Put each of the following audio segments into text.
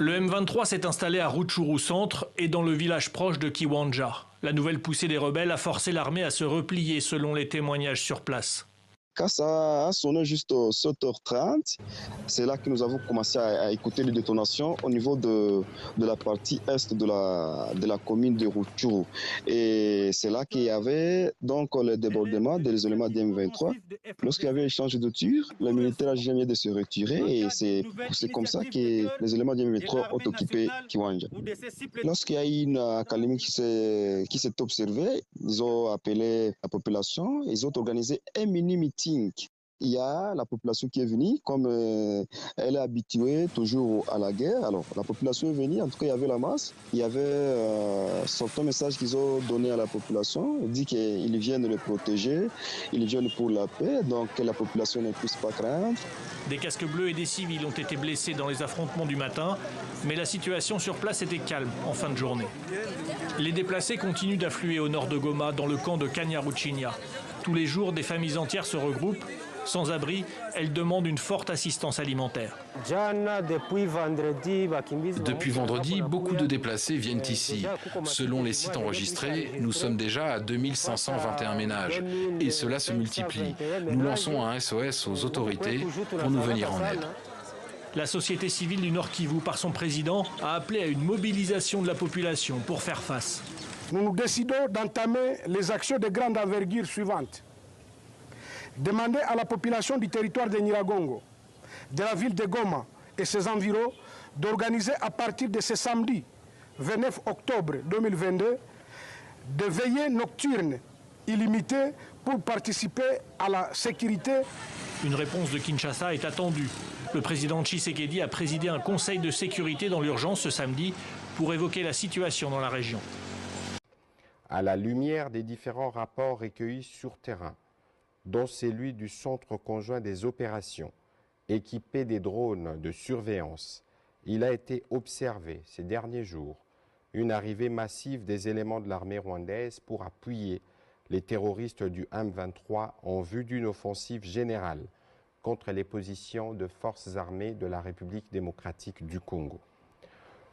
Le M23 s'est installé à Rutshuru centre et dans le village proche de Kiwanja. La nouvelle poussée des rebelles a forcé l'armée à se replier selon les témoignages sur place. Quand ça a sonné juste aux 7h30, c'est là que nous avons commencé à écouter les détonations au niveau de la partie est de la commune de Rutshuru. Et c'est là qu'il y avait donc le débordement des éléments du M23. Lorsqu'il y avait échange de tirs, les militaires ont jamais de se retirer et c'est comme ça que les éléments du M23 ont occupé Kiwanja. Lorsqu'il y a eu une accalmie qui s'est observée, ils ont appelé la population, ils ont organisé un mini-meeting. Il y a la population qui est venue, comme elle est habituée toujours à la guerre. Alors, la population est venue, en tout cas, il y avait la masse. Il y avait certains messages qu'ils ont donnés à la population. Ils disent qu'ils viennent le protéger, ils viennent pour la paix, donc que la population ne puisse pas craindre. Des casques bleus et des civils ont été blessés dans les affrontements du matin, mais la situation sur place était calme en fin de journée. Les déplacés continuent d'affluer au nord de Goma, dans le camp de Kanyaruchinya. Tous les jours, des familles entières se regroupent. Sans abri, elles demandent une forte assistance alimentaire. Depuis vendredi, beaucoup de déplacés viennent ici. Selon les sites enregistrés, nous sommes déjà à 2521 ménages. Et cela se multiplie. Nous lançons un SOS aux autorités pour nous venir en aide. La société civile du Nord Kivu, par son président, a appelé à une mobilisation de la population pour faire face. Nous décidons d'entamer les actions de grande envergure suivantes. Demander à la population du territoire de Nyiragongo, de la ville de Goma et ses environs, d'organiser à partir de ce samedi 29 octobre 2022 des veillées nocturnes illimitées pour participer à la sécurité. Une réponse de Kinshasa est attendue. Le président Tshisekedi a présidé un conseil de sécurité dans l'urgence ce samedi pour évoquer la situation dans la région. À la lumière des différents rapports recueillis sur terrain, dont celui du Centre conjoint des opérations, équipé des drones de surveillance, il a été observé ces derniers jours une arrivée massive des éléments de l'armée rwandaise pour appuyer les terroristes du M23 en vue d'une offensive générale contre les positions de forces armées de la République démocratique du Congo.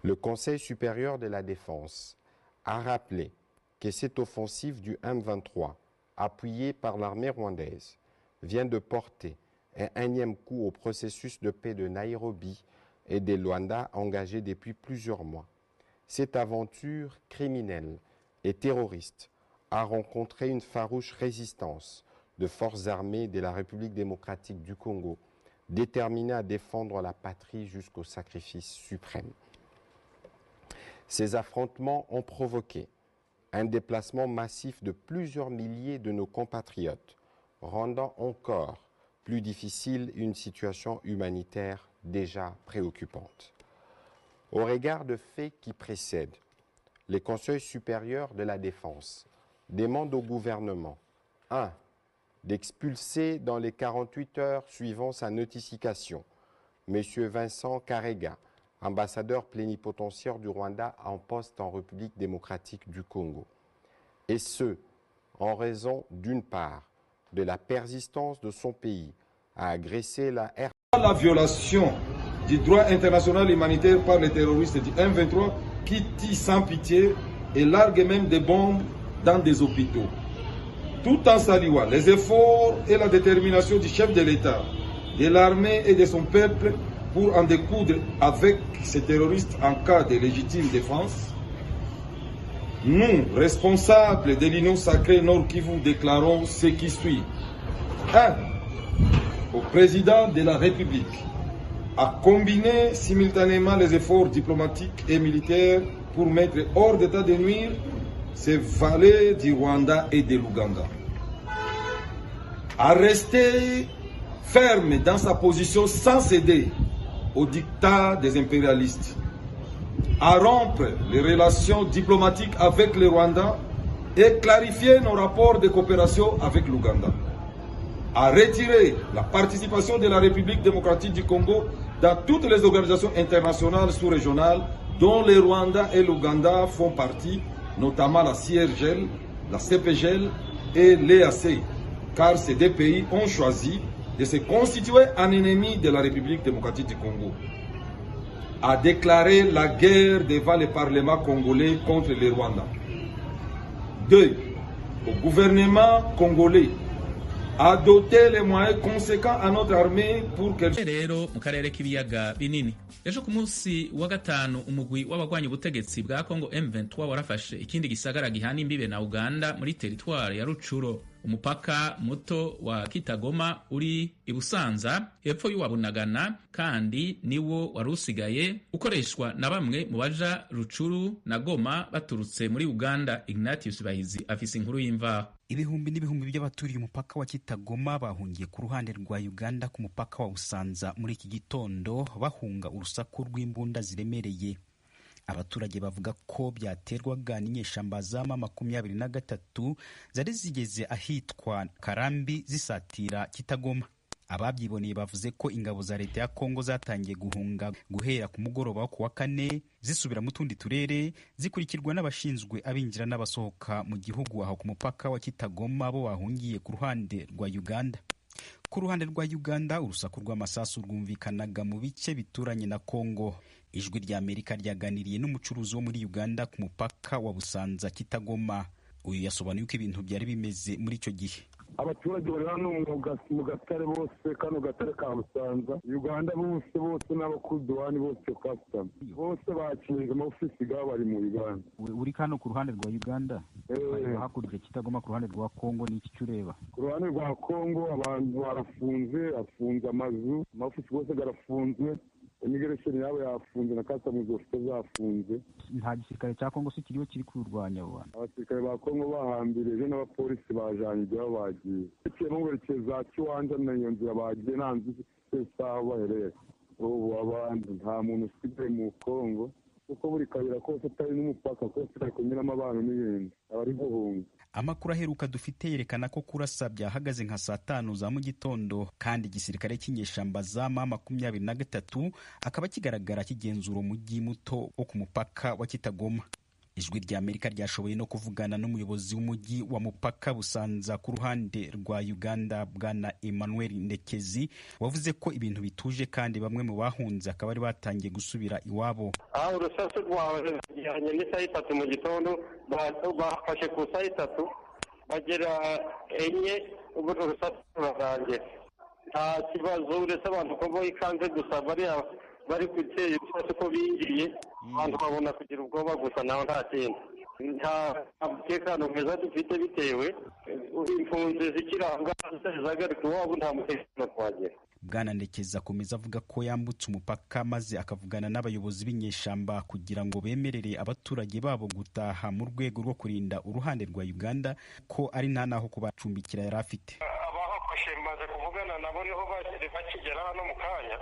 Le Conseil supérieur de la défense a rappelé que cette offensive du M23, appuyée par l'armée rwandaise, vient de porter un énième coup au processus de paix de Nairobi et de Luanda engagé depuis plusieurs mois. Cette aventure criminelle et terroriste a rencontré une farouche résistance de forces armées de la République démocratique du Congo, déterminées à défendre la patrie jusqu'au sacrifice suprême. Ces affrontements ont provoqué un déplacement massif de plusieurs milliers de nos compatriotes, rendant encore plus difficile une situation humanitaire déjà préoccupante. Au regard de faits qui précèdent, le Conseil supérieur de la défense demande au gouvernement 1. D'expulser dans les 48 heures suivant sa notification M. Vincent Karega, ambassadeur plénipotentiaire du Rwanda en poste en République démocratique du Congo. Et ce, en raison d'une part de la persistance de son pays à agresser la RDC. La violation du droit international humanitaire par les terroristes du M23 qui tissent sans pitié et larguent même des bombes dans des hôpitaux. Tout en saluant les efforts et la détermination du chef de l'État, de l'armée et de son peuple pour en découdre avec ces terroristes en cas de légitime défense, nous, responsables de l'Union sacrée Nord Kivu, déclarons ce qui suit. 1. Au président de la République à combiner simultanément les efforts diplomatiques et militaires pour mettre hors d'état de nuire ces vallées du Rwanda et de l'Ouganda. À rester ferme dans sa position sans céder au diktat des impérialistes, à rompre les relations diplomatiques avec le Rwanda et clarifier nos rapports de coopération avec l'Ouganda, à retirer la participation de la République démocratique du Congo dans toutes les organisations internationales sous-régionales dont le Rwanda et l'Ouganda font partie, notamment la CIRGL, la CPGL et l'EAC, car ces deux pays ont choisi de se constituer en ennemis de la République démocratique du Congo. a déclaré la guerre devant le Parlement congolais contre le Rwanda. 2. Au gouvernement congolais a doté les moyens conséquents à notre armée pour qu'elle... rero mu karere k'ibiyaga binini ejo ku munsi wa gatanu umugwi w'abagwanya ubutegetsi bwa Congo M23 warafashe ikindi gisagara gihana imbibe na Uganda muri teritwari ya Rucuro, umupaka muto wa Kitagoma uri i Busanza hepfo y'uwa Bunagana, kandi niwo wari usigaye ukoreshwa na bamwe mu baja Rucuru na Goma baturutse muri Uganda. Ignatius Bahizi afise inkuru y'imvaho. Ibihumbi n'ibihumbi by'abaturiye umupaka wa Kitagoma bahungiye ku ruhande rwa Uganda ku mupaka wa Busanza muri iki gitondo bahunga urusaku rw'imbunda ziremereye. Abaturage bavuga ko byaterwaga n'inyeshamba za M23 zari zigeze ahitwa Karambi zisatira Kitagoma. Ababyiboneye bavuze ko ingabo za leta ya Kongo zatangiye guhunga guhera ku mugoroba wo kuwa kane zisubira mu tundi turere, zikurikirwa n'abashinzwe abinjira n'abasohoka mu gihugu aho ku mupaka wa Kitagoma bo bahungiye ku ruhande rwa Uganda. Ku ruhande rwa Uganda urusaku rw'amasasu rwumvikanaga mu bice bituranye na Kongo. Ijwi rya Amerika ryaganiriye n'umucuruzi wo muri Uganda ku mupaka wa Busanza Kitagoma. Uyu yasobanuye uko ibintu byari bimeze muri icyo gihe. Abaturage bari hano mu gatare bose, kano gatare ka Busanza, Uganda bose n'abakuduwani bose custom bose bakinze mu ofisi gabo bari mu Uganda. Uri kano ku ruhande rwa Uganda, hakurya Kitagoma ku ruhande rwa Kongo ni iki ureba? Ku ruhande rwa Kongo abantu barafunze amazu, amafisi bose garafunzwe, immigration yabo yafunze na customs zose zafunze. Nta gisirikare cya Kongo si kiriho kiri kurwanya abo bantu. Abasirikare ba Kongo bahambirije n'abapolisi bajanye ibyo bagiye. Ikintu werekeza Kiwanja na iyo nzira bagiye nanzi sawa bahereye. Ubu abantu nta muntu usigaye mu Kongo kuko buri kabira kose atari n'umupaka kose ari kunyuramo abantu n'ibindi abari guhunga. Amakuru aheruka dufite yerekana ko kurasa byahagaze nka saa 5 za mu gitondo, kandi igisirikare cy'inyeshamba za M23 akaba kigaragara kigenzura umujyi muto wo ku mupaka wa Kitagoma. Ijwi rya Amerika ryashoboye no kuvugana n'umuyobozi w'umujyi wa mupaka Busanza ku ruhande rwa Uganda, bwana Emmanuel Ndekezi, wavuze ko ibintu bituje kandi bamwe mu bahunze akaba ari batangiye gusubira iwabo. Urusasu rwajyanye n'isaha 3 mu gitondo, bafashe ku saha 3 bagera enye, ubu urusasu rwarangiye. Nta kibazo uretse abantu ko ikanze gusa bari kuteye cyose ko bingiye, abantu babona kugira ubwoba gusa naho nta kintu. Nta mutekano mwiza dufite bitewe impunzi zikiranga zagaruka iwabo, nta mutekano twagera. Bwana Ndekezi akomeza avuga ko yambutse umupaka maze akavugana n'abayobozi b'inyeshamba kugira ngo bemerere abaturage babo gutaha mu rwego rwo kurinda uruhande rwa Uganda ko ari nta naho kubacumbikira yari afite. Abahafashe maze kuvugana nabo niho bakigera hano mu kanya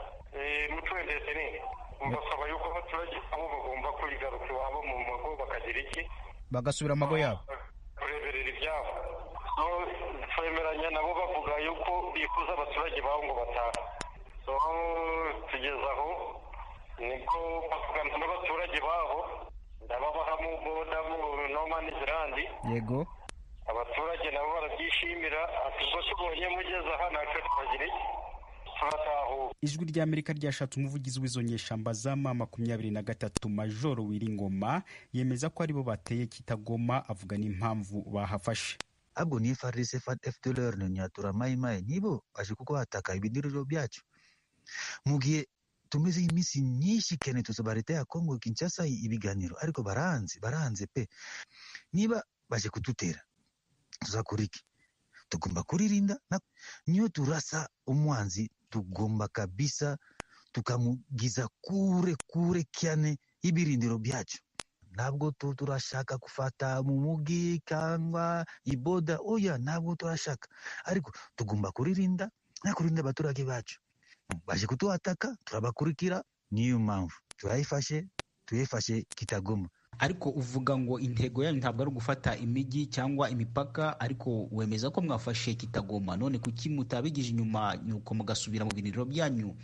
mutwendetse ni mbasaba yuko abaturage abo bagomba kwigaruka iwabo mu mago bakagira iki, bagasubira amago yabo kureberera ibyabo. Twemeranya nabo bavuga yuko bifuza abaturage babo ngo bataha. Tugeze aho nibwo bavugana n'abaturage babo, ndababaha mu boda mu Nomani Zirandi. Yego, abaturage nabo barabyishimira, ati ubwo tubonye mugeze aha natwe twagira iki, turatahuka. Ijwi rya Amerika ryashatse umuvugizi w'izo nyeshamba za M23 Majoro Wiringoma yemeza ko aribo bateye Kitagoma, avuga n'impamvu bahafashe. Abo ni FARDC FDLR n'Nyatura Maimai nibo baje kuko hataka ibindiriro byacu. Mugiye tumeze imisi nyinshi kene tuzoba leta ya Kongo Kinshasa ibiganiro, ariko baranze pe. Niba baje kudutera tuzakuriki, tugomba kuririnda niyo turasa umwanzi, tugomba kabisa tukamugiza kure cyane ibirindiro byacu. Ntabwo turashaka kufata mu mugi cyangwa iboda, oya ntabwo turashaka, ariko tugomba kuririnda kurinda abaturage bacu. Baje kutuataka turabakurikira, niyo mpamvu tuyifashe Kitagoma. Ariko uvuga ngo intego yanyu ntabwo ari gufata imijyi cyangwa imipaka, ariko wemeza ko mwafashe Kitagoma. None kuki mutabigije inyuma nuko mugasubira mu biniriro byanyu,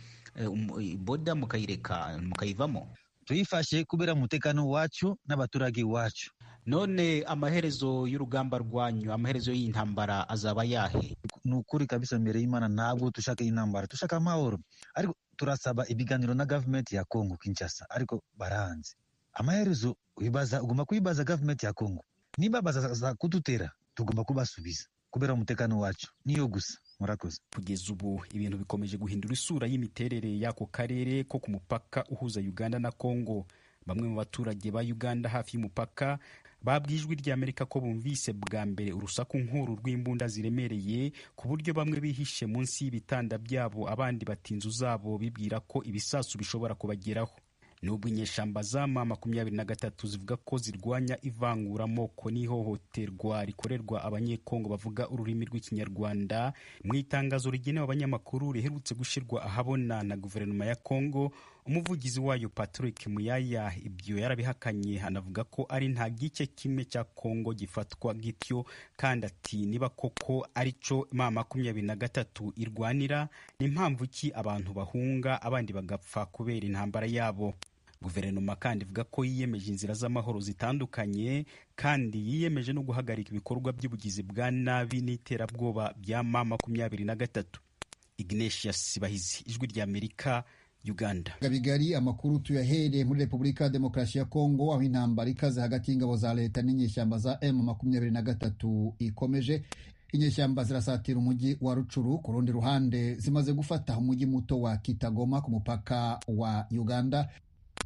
boda mukayireka mukayivamo? Tuyifashe kubera umutekano wacu n'abaturage wacu. None amaherezo y'urugamba rwanyu, amaherezo y'intambara azaba yahe? Nukuri kabisa mbere y'Imana ntabwo tushaka intambara, tushaka amahoro. Ariko turasaba ibiganiro na government ya Congo Kinshasa ariko baranze. Amaherezo ugomba kuyibaza government ya Congo niba bazaza kudutera tugomba kubasubiza kubera umutekano wacu niyo gusa. Murakoze. Kugeza ubu ibintu bikomeje guhindura isura y'imiterere y'ako karere ko ku mupaka uhuza Uganda na Congo. Bamwe mu baturage ba Uganda hafi y'umupaka babwiye Ijwi ry'Amerika ko bumvise bwa mbere urusaku nkuru rw'imbunda ziremereye ku buryo bamwe bihishe munsi y'ibitanda byabo, abandi bata inzu zabo bibwira ko ibisasu bishobora kubageraho. Nubwo inyeshamba za M23 zivuga ko zirwanya ivanguramoko n'ihohoterwa rikorerwa abanyekongo bavuga ururimi rw'ikinyarwanda, mu itangazo rigenewe abanyamakuru riherutse gushirwa ahabona na guverinoma ya Kongo, umuvugizi wayo Patrick Muyaya ibyo yarabihakanye, anavuga ko ari nta gice kimwe cya Kongo gifatwa gityo, kandi ati niba koko arico M23 irwanira ni impamvu ki abantu bahunga abandi bagapfa kubera intambara yabo. Guverinoma kandi ivuga ko yiyemeje inzira z'amahoro zitandukanye kandi yiyemeje no guhagarika ibikorwa by'ubugizi bwa nabi n'iterabwoba bya M23. Ignatius Bahizi, Ijwi ry'Amerika, Uganda. Gabigari amakuru tuyahereye muri Repubulika ya Demokarasi ya Kongo, aho intambara ikaze hagati y'ingabo za leta n'inyeshyamba za M23 ikomeje. Inyeshyamba zirasatira umujyi wa Ruchuru, ku rundi ruhande zimaze gufata umujyi muto wa Kitagoma ku mupaka wa Uganda.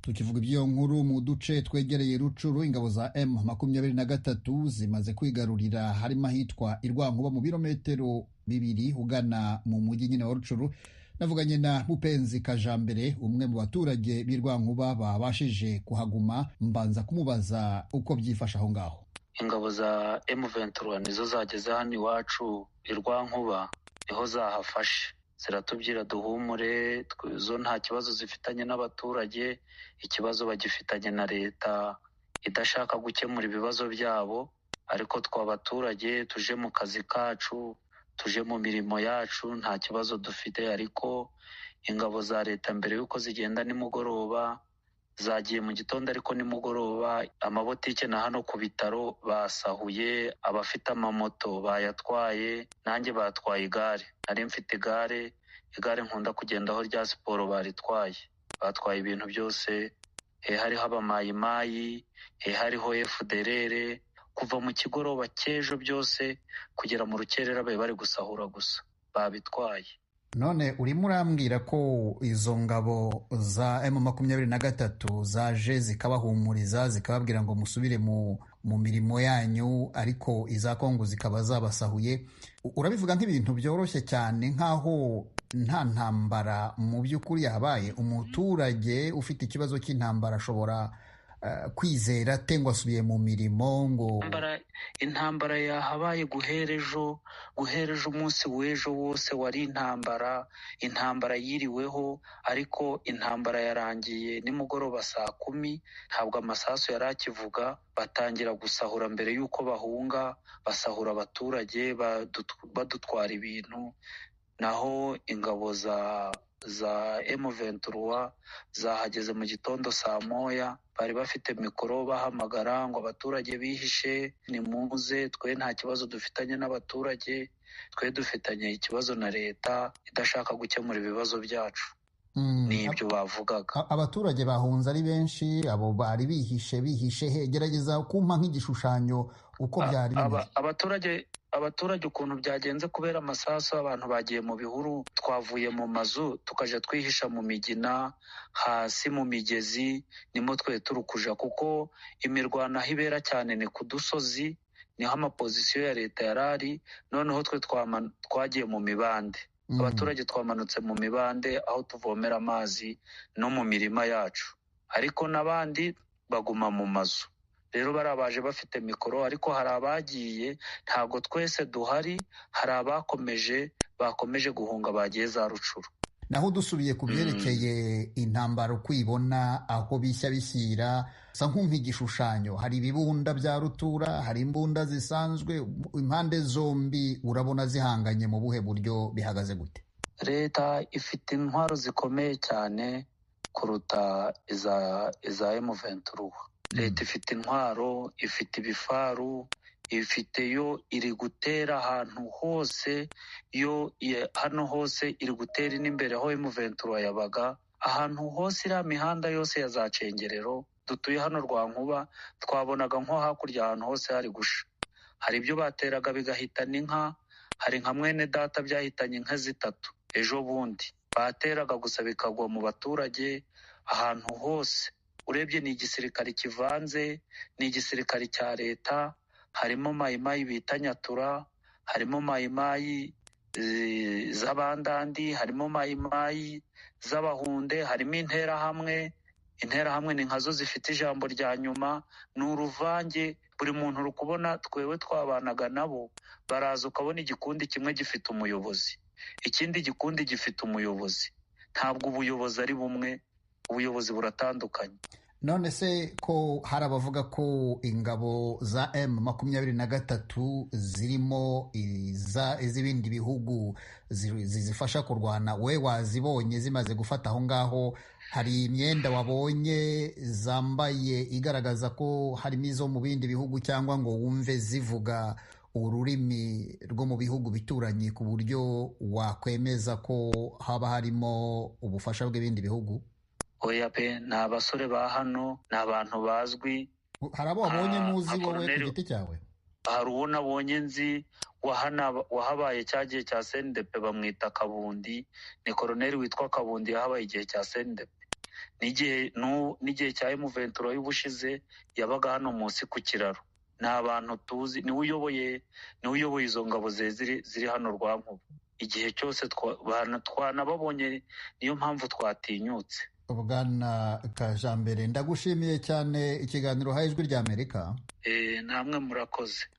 Tukivuga iby'iyo nkuru, mu duce twegereye Ruchuru ingabo za M23 zimaze kwigarurira harimo ahitwa Irwankuba mu birometero 2 ugana mu mujyi nyine wa Ruchuru. Navuganye na Mupenzi Kajambere, umwe mu baturage b'Irwankuba babashije kuhaguma, mbanza kumubaza uko byifasha aho ngaho. Ingabo za M23 nizo zageze hano iwacu Irwankuba, niho zahafashe. Ziratubwira duhumure, zo nta kibazo zifitanye n'abaturage, ikibazo bagifitanye na leta idashaka gukemura ibibazo byabo, ariko twabaturage tuje mu kazi kacu, tuje mu mirimo yacu, nta kibazo dufite. Ariko ingabo za leta mbere yuko zigenda nimugoroba, zagiye mu gitondo ariko nimugoroba amabotike na hano ku bitaro basahuye, abafite amamoto bayatwaye, nanjye batwaye igare. Nari mfite igare nkunda kugendaho rya siporo, baritwaye, batwaye ibintu byose. Hariho abamayimayi, hariho FDLR, kuva mu kigoroba cy'ejo byose kugera mu rukerera bari gusahura gusa, babitwaye. None urimo urambwira ko izo ngabo za M23 zaje zikabahumuriza zikababwira ngo musubire mu mirimo yanyu, ariko iza Kongo zikaba zabasahuye. Urabivuga nk'ibintu byoroshye cyane, nkaho nta ntambara mu by'ukuri yabaye. Umuturage ufite ikibazo cy'intambara ashobora kwizera tengwa asubiye mu mirimo ngo intambara yahabaye guhera ejo umunsi w'ejo wose wari intambara yiriweho, ariko intambara yarangiye nimugoroba saa 10, ntabwo amasasu yari akivuga, batangira gusahura mbere y'uko bahunga, basahura abaturage badutwara ibintu. Naho ingabo za M23 zahageze mu gitondo saa 1, bari bafite mikoro bahamagara ngo abaturage bihishe, nimuze, twe nta kibazo dufitanye n'abaturage, twe dufitanye ikibazo na leta idashaka gukemura ibibazo byacu. Ni ibyo bavugaga. Abaturage bahunze ari benshi, abo bari bihishe he? Gerageza kumpa nk'igishushanyo uko byari bimeze. Abaturage ukuntu byagenze kubera amasasu, abantu bagiye mu bihuru, twavuye mu mazu tukaja twihisha mu migina, hasi mu migezi, nimo twe turukuja, kuko imirwano aho ibera cyane ni ku dusozi, niho amapozisiyo ya leta yarari. Noneho twe twagiye mu mibande, abaturage twamanutse mu mibande aho tuvomera amazi no mu mirima yacu, ariko n'abandi baguma mu mazu. Rero barabaje bafite mikoro, ariko hari abagiye, ntago twese duhari, hari bakomeje guhunga bagiye za Ruchuru. Naho dusubiye ku byerekeye intambara ukwibona aho bishya bishyira, sa nk'igishushanyo, hari ibibunda bya rutura, hari imbunda zisanzwe, impande zombi urabona zihanganye mu buhe buryo, bihagaze gute? Leta ifite intwaro zikomeye cyane kuruta iza M23. Leta ifite intwaro, ifite ibifaru, iri gutera ahantu hose, hano hose iri gutera n'imbere aho M23 yabaga, ahantu hose iriya mihanda yose ya za Cengerero dutuye hano Rwankuba twabonaga nko hakurya ahantu hose hari gusha. Hari ibyo bateraga bigahitana inka, hari nka mwene data byahitanye inka 3 ejo bundi, bateraga gusa bikagwa mu baturage ahantu hose. Urebye ni igisirikare kivanze, ni igisirikare cya leta, harimo mayimayi bita Nyatura, harimo mayimayi z'abandandi, harimo mayimayi z'abahunde, harimo interahamwe ni nkazo zifite ijambo rya nyuma. Ni uruvange, buri muntu uri kubona twewe twabanaga nabo, baraza ukabona igikundi kimwe gifite umuyobozi, ikindi gikundi gifite umuyobozi. Ntabwo ubuyobozi ari bumwe, ubuyobozi buratandukanye. None se ko hari abavuga ko ingabo za M23 zirimo iz'ibindi bihugu zifasha kurwana, we wazibonye zimaze gufata aho ngaho? Hari imyenda wabonye zambaye igaragaza ko harimo izo mu bindi bihugu, cyangwa ngo wumve zivuga ururimi rwo mu bihugu bituranye ku buryo wakwemeza ko haba harimo ubufasha bw'ibindi bihugu? Oya pe, ni abasore ba hano, ni abantu bazwi. Hari abo wabonye muzi wowe ku giti cyawe? Hari uwo nabonye nzi wahabaye cya gihe cya CNDP, bamwita Kabundi, ni koroneli witwa Kabundi, yahabaye igihe cya CNDP. N'igihe cya M23 y'ubushize yabaga hano munsi ku kiraro. Ni abantu tuzi, niwe uyoboye izo ngabo ziri hano Rwankuba. Igihe cyose twanababonye, niyo mpamvu twatinyutse. Bwana Kajambere, ndagushimiye cyane ikiganiro ha Ijwi ry'Amerika. Namwe murakoze.